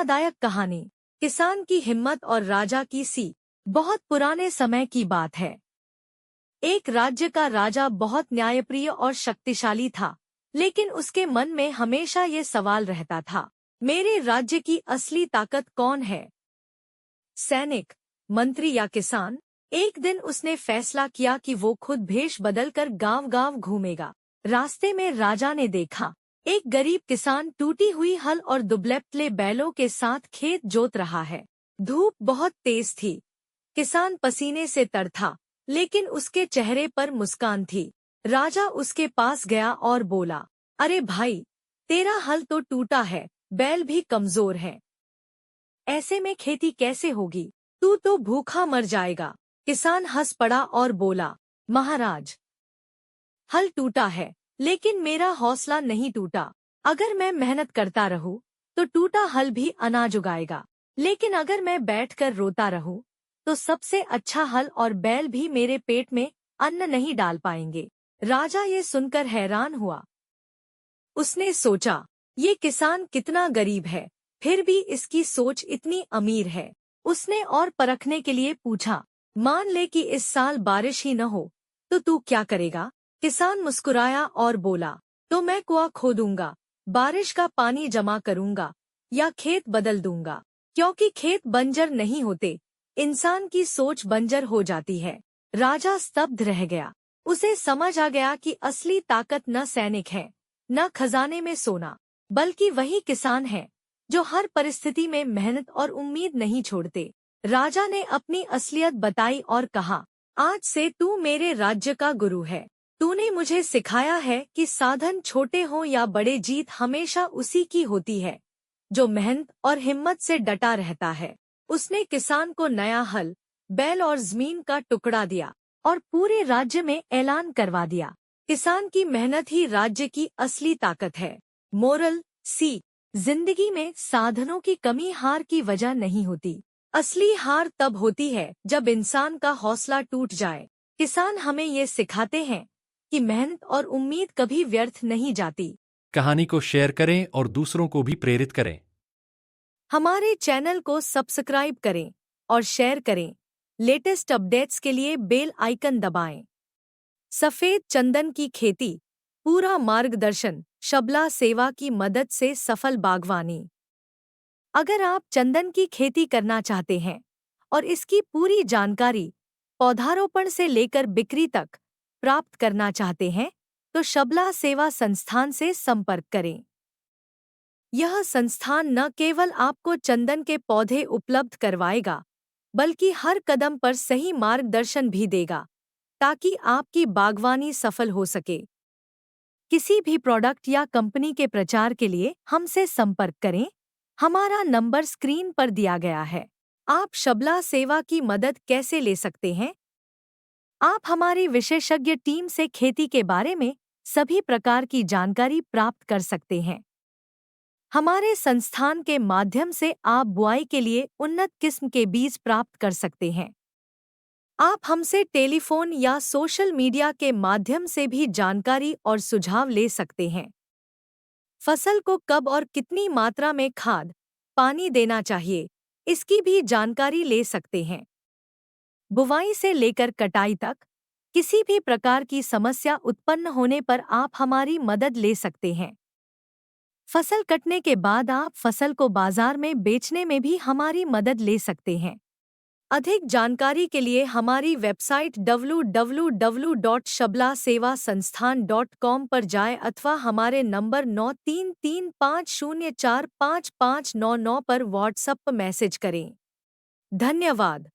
प्रेरणादायक कहानी। किसान की हिम्मत और राजा की सीख। बहुत पुराने समय की बात है। एक राज्य का राजा बहुत न्यायप्रिय और शक्तिशाली था, लेकिन उसके मन में हमेशा ये सवाल रहता था, मेरे राज्य की असली ताकत कौन है? सैनिक, मंत्री या किसान? एक दिन उसने फैसला किया कि वो खुद भेष बदलकर गांव-गांव घूमेगा। रास्ते में राजा ने देखा, एक गरीब किसान टूटी हुई हल और दुबले-पतले बैलों के साथ खेत जोत रहा है। धूप बहुत तेज थी। किसान पसीने से तर था, लेकिन उसके चेहरे पर मुस्कान थी। राजा उसके पास गया और बोला, अरे भाई, तेरा हल तो टूटा है, बैल भी कमजोर है। ऐसे में खेती कैसे होगी? तू तो भूखा मर जाएगा। किसान हंस पड़ा और बोला, महाराज, हल टूटा है, लेकिन मेरा हौसला नहीं टूटा। अगर मैं मेहनत करता रहूं, तो टूटा हल भी अनाज उगाएगा। लेकिन अगर मैं बैठकर रोता रहूं, तो सबसे अच्छा हल और बैल भी मेरे पेट में अन्न नहीं डाल पाएंगे। राजा ये सुनकर हैरान हुआ। उसने सोचा, ये किसान कितना गरीब है, फिर भी इसकी सोच इतनी अमीर है। उसने और परखने के लिए पूछा, मान ले कि इस साल बारिश ही न हो, तो तू क्या करेगा? किसान मुस्कुराया और बोला, तो मैं कुआं खोदूंगा, बारिश का पानी जमा करूंगा या खेत बदल दूंगा। क्योंकि खेत बंजर नहीं होते, इंसान की सोच बंजर हो जाती है। राजा स्तब्ध रह गया। उसे समझ आ गया कि असली ताकत न सैनिक है, न खजाने में सोना, बल्कि वही किसान है जो हर परिस्थिति में मेहनत और उम्मीद नहीं छोड़ते। राजा ने अपनी असलियत बताई और कहा, आज से तू मेरे राज्य का गुरु है। तूने मुझे सिखाया है कि साधन छोटे हों या बड़े, जीत हमेशा उसी की होती है जो मेहनत और हिम्मत से डटा रहता है। उसने किसान को नया हल, बैल और जमीन का टुकड़ा दिया और पूरे राज्य में ऐलान करवा दिया, किसान की मेहनत ही राज्य की असली ताकत है। मोरल सीख, जिंदगी में साधनों की कमी हार की वजह नहीं होती। असली हार तब होती है जब इंसान का हौसला टूट जाए। किसान हमें ये सिखाते हैं कि मेहनत और उम्मीद कभी व्यर्थ नहीं जाती। कहानी को शेयर करें और दूसरों को भी प्रेरित करें। हमारे चैनल को सब्सक्राइब करें और शेयर करें। लेटेस्ट अपडेट्स के लिए बेल आइकन दबाएं। सफेद चंदन की खेती, पूरा मार्गदर्शन, शबला सेवा की मदद से सफल बागवानी। अगर आप चंदन की खेती करना चाहते हैं और इसकी पूरी जानकारी पौधारोपण से लेकर बिक्री तक प्राप्त करना चाहते हैं, तो शबला सेवा संस्थान से संपर्क करें। यह संस्थान न केवल आपको चंदन के पौधे उपलब्ध करवाएगा, बल्कि हर कदम पर सही मार्गदर्शन भी देगा, ताकि आपकी बागवानी सफल हो सके। किसी भी प्रोडक्ट या कंपनी के प्रचार के लिए हमसे संपर्क करें। हमारा नंबर स्क्रीन पर दिया गया है। आप शबला सेवा की मदद कैसे ले सकते हैं? आप हमारी विशेषज्ञ टीम से खेती के बारे में सभी प्रकार की जानकारी प्राप्त कर सकते हैं। हमारे संस्थान के माध्यम से आप बुआई के लिए उन्नत किस्म के बीज प्राप्त कर सकते हैं। आप हमसे टेलीफोन या सोशल मीडिया के माध्यम से भी जानकारी और सुझाव ले सकते हैं। फसल को कब और कितनी मात्रा में खाद, पानी देना चाहिए, इसकी भी जानकारी ले सकते हैं। बुवाई से लेकर कटाई तक किसी भी प्रकार की समस्या उत्पन्न होने पर आप हमारी मदद ले सकते हैं। फसल कटने के बाद आप फसल को बाजार में बेचने में भी हमारी मदद ले सकते हैं। अधिक जानकारी के लिए हमारी वेबसाइट www.shablasevasansthan.com पर जाएं अथवा हमारे नंबर 9335045599 पर व्हाट्सएप मैसेज करें। धन्यवाद।